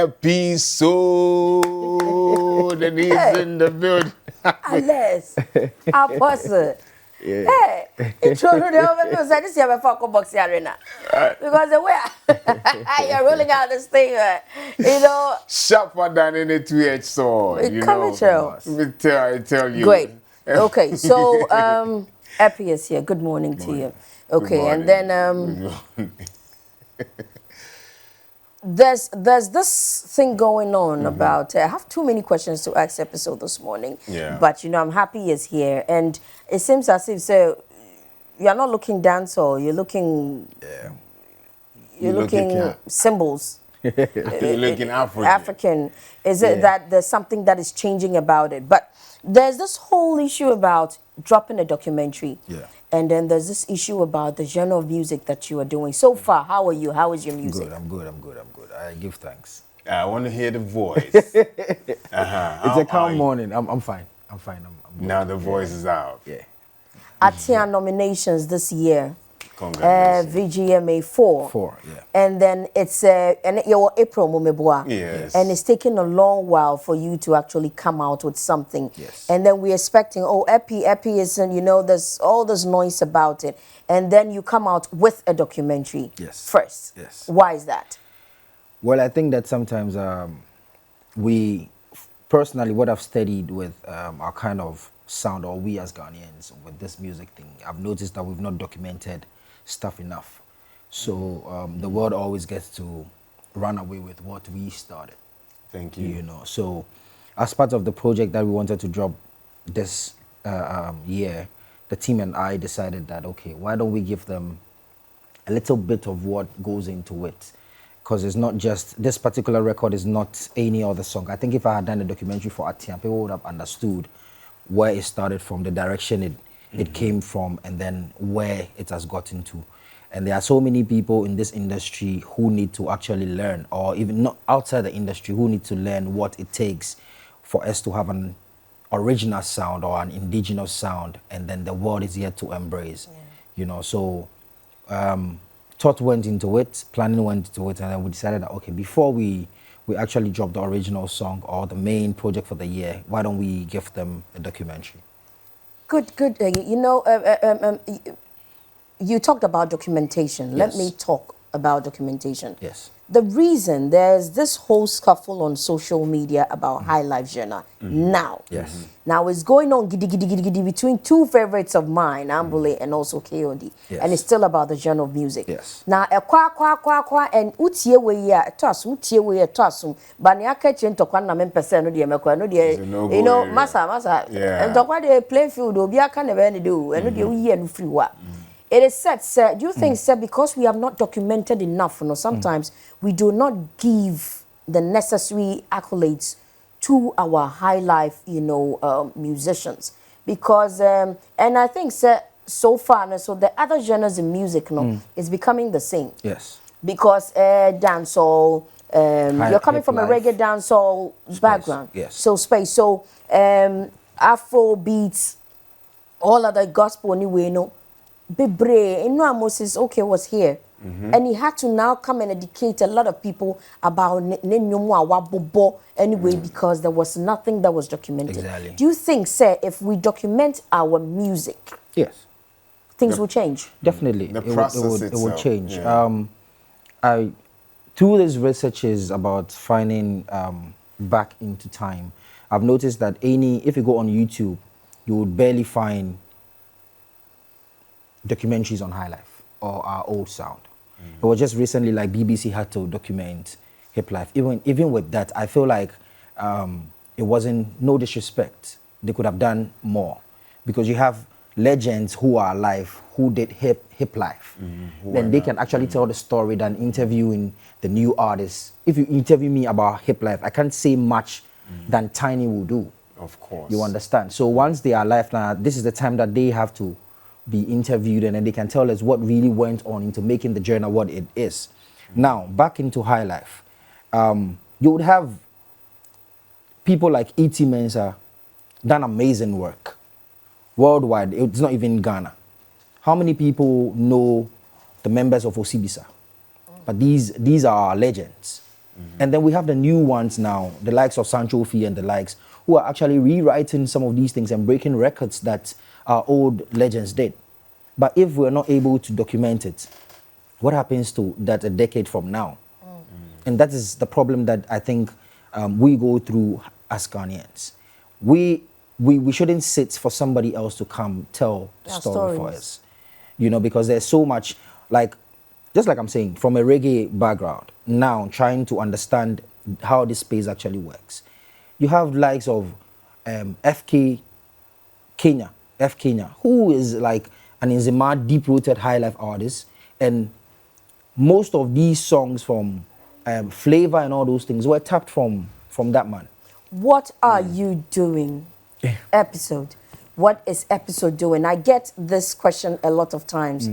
Epixode, and he's in the building. Unless, apostle. Hey, it's true. This year, box arena because the way you're rolling out this thing, sharper than any two-edged sword. You know, let me tell you. Great. Okay, so Epi is here. Good morning to you. Okay, and then there's this thing going on about. I have too many questions to ask Episode this morning. Yeah. But I'm happy he's here, and it seems as if you're not looking dancehall. You're looking. Yeah. You're looking symbols. You're looking African. African. Is it that there's something that is changing about it? But there's this whole issue about dropping a documentary. Yeah. And then there's this issue about the genre of music that you are doing. So far, how are you? How is your music? Good, I'm good. I give thanks. I want to hear the voice. It's a calm morning. I'm fine. I'm good. Now the voice is out. Yeah. Atia nominations this year. Congratulations. VGMA 4. 4, yeah. And then it's and your April Mumebwa. Yes. And it's taken a long while for you to actually come out with something. Yes. And then we're expecting, Epi is, and there's all this noise about it. And then you come out with a documentary. Yes. First. Yes. Why is that? Well, I think that sometimes personally, what I've studied with our kind of sound, or we as Ghanaians, with this music thing, I've noticed that we've not documented stuff enough. So the world always gets to run away with what we started. Thank you. So as part of the project that we wanted to drop this year, the team and I decided that, okay, why don't we give them a little bit of what goes into it? Because it's not just, this particular record is not any other song. I think if I had done a documentary for Atiam, people would have understood where it started from, the direction it came from, and then where it has gotten to. And there are so many people in this industry who need to actually learn, or even not outside the industry, who need to learn what it takes for us to have an original sound or an indigenous sound, and then the world is yet to embrace. So thought went into it, planning went into it, and then we decided that, okay, before we actually drop the original song or the main project for the year, why don't we give them a documentary? Good. You talked about documentation. Yes. Let me talk about documentation. Yes. The reason there's this whole scuffle on social media about high life genre now. Yes. Now it's going on giddy between two favorites of mine, Ambule and also KOD. Yes. And it's still about the genre of music. Yes. Now kwa and utie we ya tosum but ne aka che ntokwa na mempese no de mekwa no de masa yeah. Ntokwa de play field obi aka ne be ne do eno de uyi enu free wa. It is said, sir, do you think, sir, because we have not documented enough, sometimes we do not give the necessary accolades to our high life, musicians? Because, and I think, sir, so far, so the other genres in music, is becoming the same. Yes. Because dancehall, you're coming from a reggae dancehall background. Yes. So space. So Afro beats, all other gospel anyway, Bebre, Moses, was here. And he had to now come and educate a lot of people about anyway, because there was nothing that was documented. Exactly. Do you think, sir, if we document our music, yes, things will change? Definitely. The process it would change. Yeah. Through these researches about finding back into time, I've noticed that if you go on YouTube, you would barely find documentaries on high life or our old sound. It was just recently like BBC had to document hip life. Even with that, I feel like it wasn't, no disrespect, they could have done more, because you have legends who are alive who did hip life. Then they can actually tell the story than interviewing the new artists. If you interview me about hip life, I can't say much than Tiny will do. Of course. You understand? So once they are alive now, this is the time that they have to be interviewed, and then they can tell us what really went on into making the journey what it is. Now, back into high life. You would have people like E.T. Mensah done amazing work worldwide. It's not even Ghana. How many people know the members of Osibisa? But these are our legends. And then we have the new ones now, the likes of Sancho Fee and the likes, who are actually rewriting some of these things and breaking records that our old legends did. But if we're not able to document it, what happens to that a decade from now? And that is the problem that I think we go through as Ghanaians. We shouldn't sit for somebody else to come tell the story for us. You know, because there's so much, like, just like I'm saying, from a reggae background, now trying to understand how this space actually works. You have likes of F Kenya, who is like an Nzima deep-rooted high life artist, and most of these songs from Flavor and all those things were tapped from that man. What are you doing, Epixode? What is Epixode doing? I get this question a lot of times.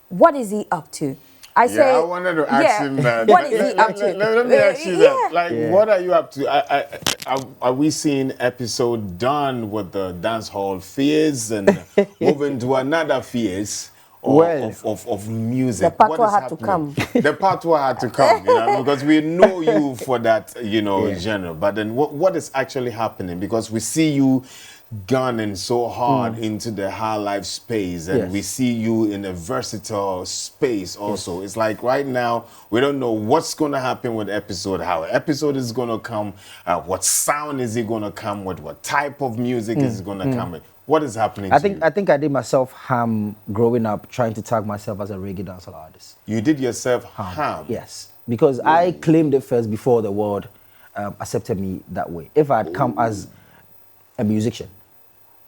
What is he up to? I I wanted to ask him that. What is he up to? Let me ask you that. Like, what are you up to? Are we seeing Epixode done with the dance hall phase and moving to another phase? Of music. The patois had to come. The patois had to come, you know, because we know you for that, you know, genre. But then what is actually happening? Because we see you gunning so hard into the high life space, and we see you in a versatile space also. It's like right now we don't know what's going to happen with Epixode, how Epixode is going to come, what sound is he going to come with, what type of music is going to come with. What is happening I think I did myself harm growing up trying to tag myself as a reggae dancehall artist. You did yourself harm? Yes, because I claimed it first before the world accepted me that way. If I had come as a musician,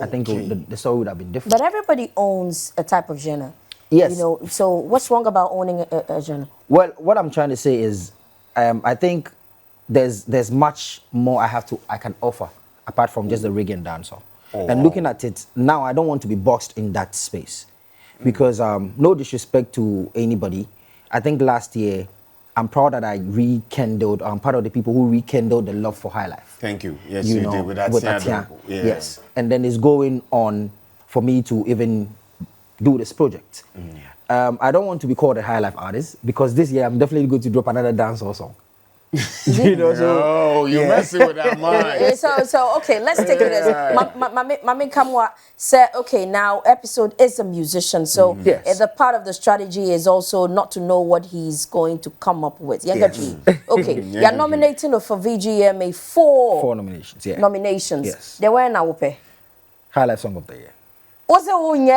I think the story would have been different. But everybody owns a type of genre. Yes. You know, so what's wrong about owning a genre? Well, what I'm trying to say is, I think there's much more I can offer apart from just the reggae and dancehall. And looking at it now, I don't want to be boxed in that space, because no disrespect to anybody. I think last year, I'm proud that I'm part of the people who rekindled the love for high life. Thank you. Yes, you did with Atiya. Yes. And then it's going on for me to even do this project. I don't want to be called a high life artist, because this year I'm definitely going to drop another dancehall song. You know, so you're messing with our mind. So okay, let's take it as Mami Kamwa said. Okay, now Epixode is a musician, so the part of the strategy is also not to know what he's going to come up with. Okay, you're nominating for VGMA four nominations. Nominations. Yes. They were now pay High Life Song of the Year. Also, you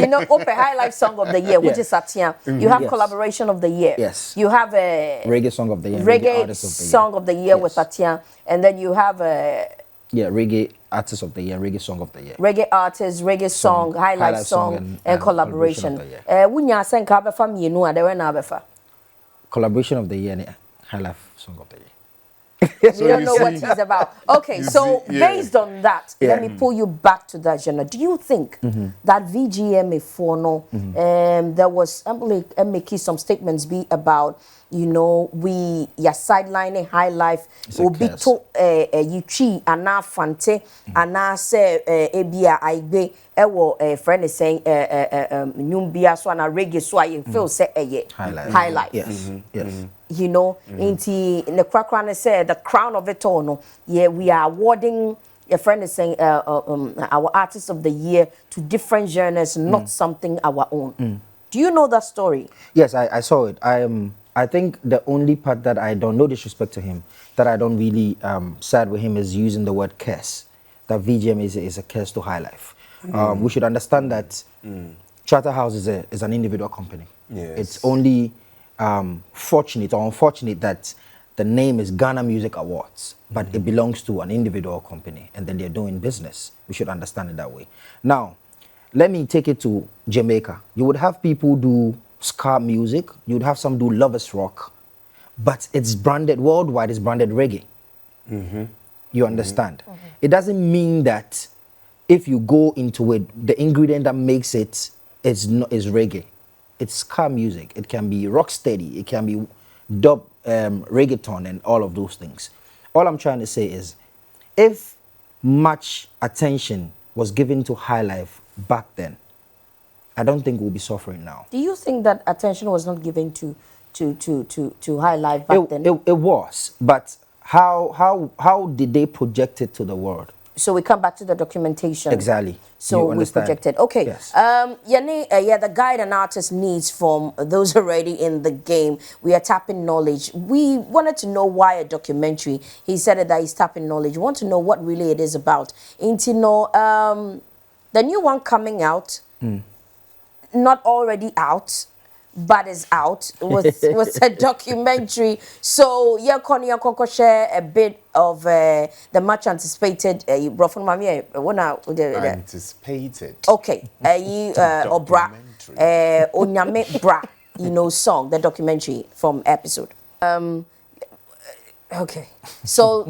know, Open High Life Song of the Year, which is Atiya. You have Collaboration of the Year. Yes. You have a Reggae Song of the Year. Reggae Artist of the Year. Song of the Year with Atiya, and then you have a Reggae Artist of the Year, Reggae Song of the Year. Reggae Artist, Reggae Song, High Life Song, and Collaboration. Wunya senka abefa mienu adewe na abefa. Collaboration of the Year and High Life Song of the Year. You don't know what he's about. Okay, so based on that, let me pull you back to that genre. Do you think that VGMA for no, there was making some statements be about, you know, you're sidelining high life, will be to you chi ana fante ana se ebia aibe ewo friend is saying nyumbia so na reggae so I feel say high life. Yes. Yes. You know, into the crackran said the crown of it all. No, we are awarding. Your friend is saying our artist of the year to different genres, not something our own. Do you know that story? Yes, I saw it. I think the only part that I don't, no disrespect to him, that I don't really side with him is using the word curse. That VGM is a curse to high life. We should understand that Charterhouse is an individual company. Yes. It's only fortunate or unfortunate that the name is Ghana Music Awards, but it belongs to an individual company, and then they're doing business. We should understand it that way. Now, let me take it to Jamaica. You would have people do ska music, you would have some do lovers rock, but it's branded worldwide, it's branded reggae. You understand? It doesn't mean that if you go into it, the ingredient that makes it is reggae. It's ska music. It can be rock steady. It can be dub, reggaeton, and all of those things. All I'm trying to say is, if much attention was given to high life back then, I don't think we'll be suffering now. Do you think that attention was not given to to High Life back then? It was, but how did they project it to the world? So we come back to the documentation. Exactly. So we projected. Okay. Yes. The guide an artist needs from those already in the game. We are tapping knowledge. We wanted to know why a documentary. He said that he's tapping knowledge. We want to know what really it is about. The new one coming out, not already out, but is out, was a documentary. So share a bit of the much anticipated anticipated. Okay, Obra, Onyame Bra, song, the documentary from Epixode. Okay, so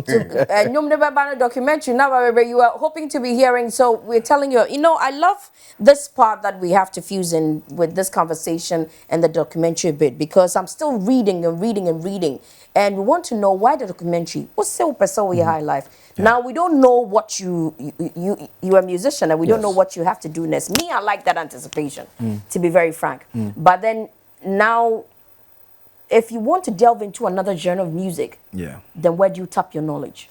documentary now you are hoping to be hearing. So we're telling you, I love this part that we have to fuse in with this conversation and the documentary bit, because I'm still reading and reading and reading, and we want to know why the documentary. What's so with your High Life? Yeah. Now we don't know what you're a musician, and we don't know what you have to do next. Me, I like that anticipation, to be very frank. But then now, if you want to delve into another genre of music, then where do you tap your knowledge?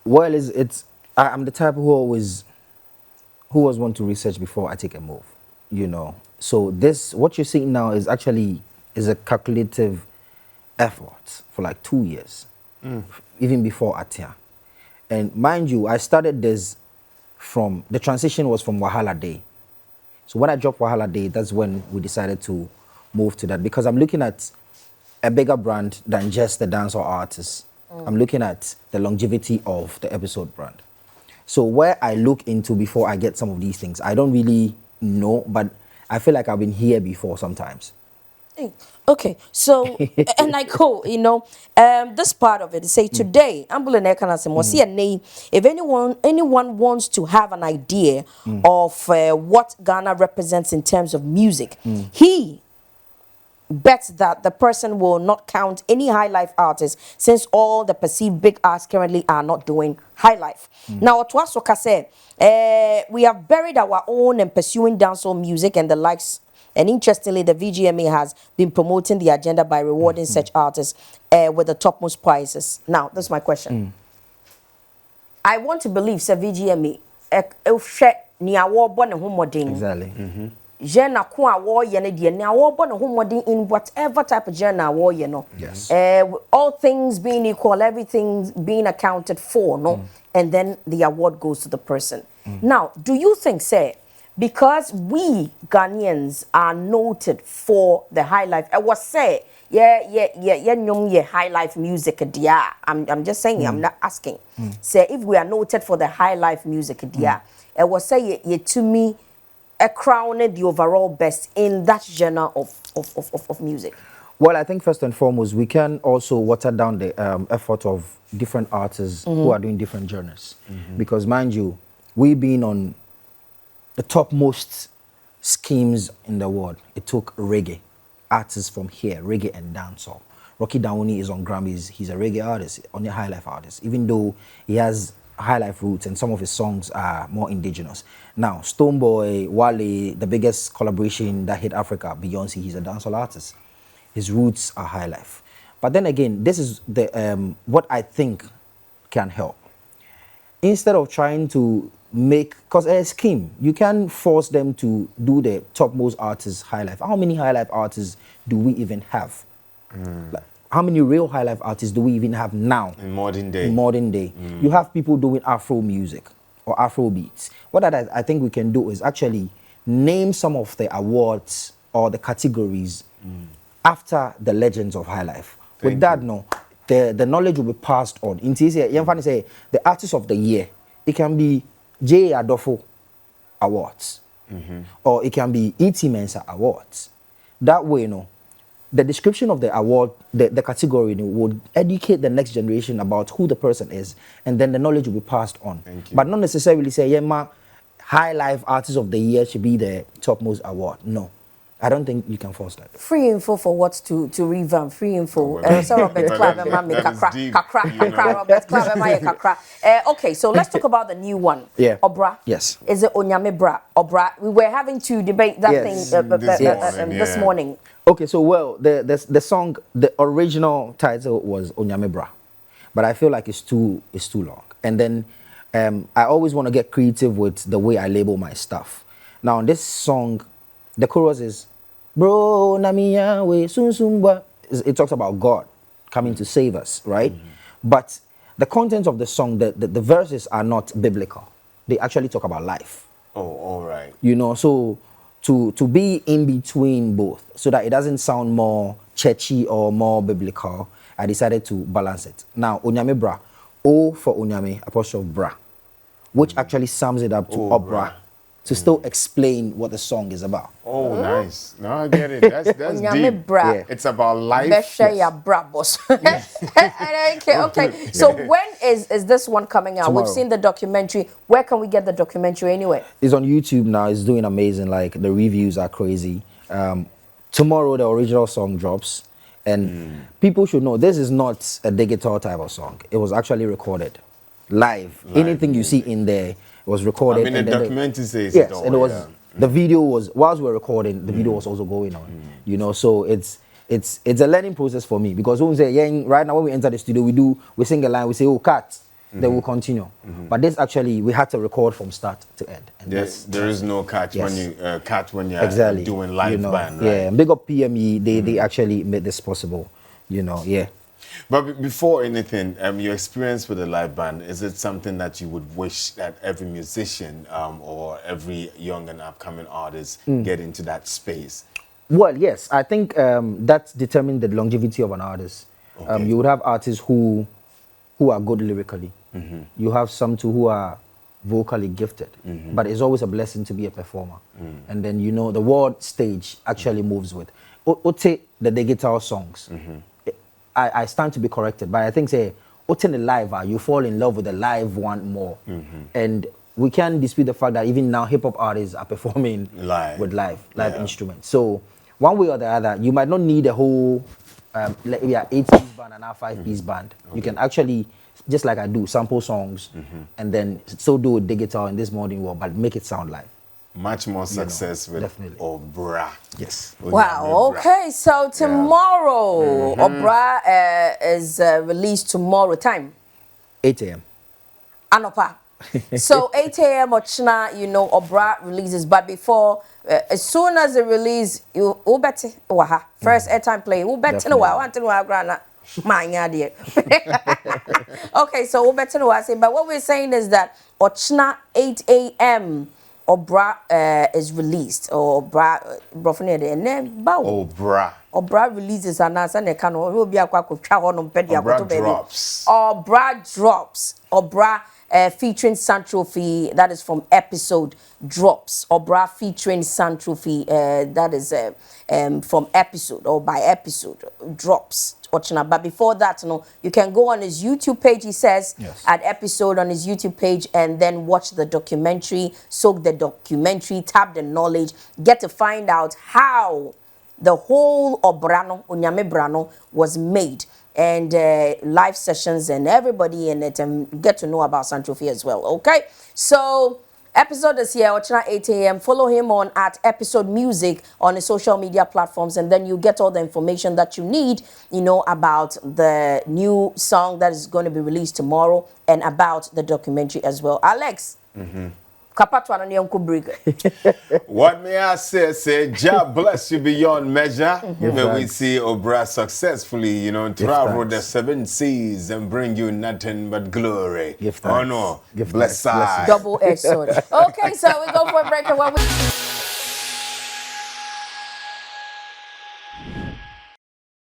Well, I'm the type who always want to research before I take a move, So what you're seeing now is actually a calculative effort for like 2 years, even before Atia. And mind you, I started this the transition was from Wahala Day. So when I dropped Wahala Day, that's when we decided to move to that, because I'm looking at a bigger brand than just the dancehall artist. I'm looking at the longevity of the Epixode brand. So where I look into before I get some of these things, I don't really know, but I feel like I've been here before sometimes. Okay, so and I go, this part of it, say today, if anyone wants to have an idea of what Ghana represents in terms of music, he bets that the person will not count any High Life artists, since all the perceived big artists currently are not doing High Life. Now, Otwasoka said, we have buried our own and pursuing dancehall music and the likes. And interestingly, the VGMA has been promoting the agenda by rewarding such artists with the topmost prizes. Now, that's my question. I want to believe, sir, VGMA, Exactly. Genre kwa war in whatever type of genre Yes. All things being equal, everything being accounted for, and then the award goes to the person. Now, do you think, say, because we Ghanaians are noted for the High Life, I was say, High Life music, I'm just saying, I'm not asking. Say, if we are noted for the High Life music, I was say, to me, a crown the overall best in that genre of music? Well, I think first and foremost, we can also water down the effort of different artists who are doing different genres. Because mind you, we've been on the topmost schemes in the world. It took reggae artists from here, reggae and dancehall. Rocky Downey is on Grammys. He's a reggae artist, only a High Life artist, even though he has High Life roots and some of his songs are more indigenous. Now, Stonebwoy, Wale, the biggest collaboration that hit Africa, Beyonce, he's a dancehall artist. His roots are High Life. But then again, this is the what I think can help. Instead of trying to because a scheme, you can force them to do the topmost artists High Life. How many High Life artists do we even have? Like, how many real High Life artists do we even have now? In modern day. You have people doing Afro music or Afro beats. What I think we can do is actually name some of the awards or the categories after the legends of High Life. With that, the knowledge will be passed on. In say the artist of the year, it can be J. Adolfo Awards, or it can be E.T. Mensah Awards. That way, the description of the award, the category, would educate the next generation about who the person is, and then the knowledge will be passed on. But not necessarily say, High Life Artist of the Year should be the topmost award. No. I don't think you can force that. Free info for what to revamp. Free info. Robert Clark, okay, so let's talk about the new one. Yeah. Obra. Yes. Is it Onyame Bra? Obra. We were having to debate that thing this morning. Okay, so well, the song, the original title was Onyame Bra, but I feel like it's too long. And then I always want to get creative with the way I label my stuff. Now, this song, the chorus is Bro Namiya we sun sun bwa. It talks about God coming to save us, right? But the content of the song, the verses are not biblical. They actually talk about life. Oh, all right. You know, so to be in between both so that it doesn't sound more churchy or more biblical, I decided to balance it. Now, Onyame Bra, O for Onyame, apostrophe Bra, which actually sums it up to Obra, to still explain what the song is about. Oh, nice. No, I get it. That's Onyame deep. Bra. Yeah. It's about life. Besha ya bra, boss. Okay. So when is this one coming out? Tomorrow. We've seen the documentary. Where can we get the documentary anyway? It's on YouTube now. It's doing amazing. Like, the reviews are crazy. Tomorrow, the original song drops. And people should know this is not a digital type of song. It was actually recorded live. Anything you see in there was recorded. I mean, and the then documentary says yes, it all. and it was the video was whilst we were recording, the video was also going on. You know, so it's a learning process for me because when we say right now when we enter the studio, we sing a line, we say cut, then we'll continue. But this actually we had to record from start to end. And there is no catch when you when you're exactly doing live you know, band, right? Yeah, big up PME. They actually made this possible. You know, yeah. But before anything, your experience with the live band, is it something that you would wish that every musician or every young and upcoming artist get into that space? Well, yes. I think that determines the longevity of an artist. Okay. You would have artists who are good lyrically. You have some too who are vocally gifted. But it's always a blessing to be a performer. And then, you know, the world stage actually moves with. Ote, the digital songs. I stand to be corrected, but I think say in the live, you fall in love with the live one more, and we can't dispute the fact that even now hip hop artists are performing live with live instruments. So one way or the other, you might not need a whole 8-piece band and a 5-piece band. You can actually, just like I do, sample songs and then still do it digital in this modern world, but make it sound live. Much more success with definitely. Obra. Yes. Wow. Okay. So tomorrow, Obra is released tomorrow. Time 8 a.m. Anopa. So 8 a.m. Ochna, you know, Obra releases. But before, as soon as it release, you ubeti waha first airtime play. Ubeti no wa want to know grana. Okay. So ubeti no wa say. But what we're saying is that Ochna 8 a.m. Obra is released, or Obra Obra releases and answer ne can will be a quack of Chahonom Pedia drops. Obra drops. Obra featuring Santrophy, that is from Epixode, drops. Obra featuring Santrophy, that is from Epixode or by Epixode, drops. But before that, you can go on his YouTube page, he says, at Epixode on his YouTube page, and then watch the documentary, soak the documentary, tap the knowledge, get to find out how the whole Obrano, Onyame Brano, was made, and live sessions and everybody in it, and get to know about Santrophy as well, okay? So Epixode is here, Ochina 8 a.m. Follow him on at Epixode Music on the social media platforms, and then you get all the information that you need, you know, about the new song that is going to be released tomorrow and about the documentary as well. Alex, what may I say, God bless you beyond measure. May we see Obra successfully, you know, travel the 7 seas and bring you nothing but glory. Give honor, Give bless thanks. Double-edged sword. Okay, so we go for a break and when we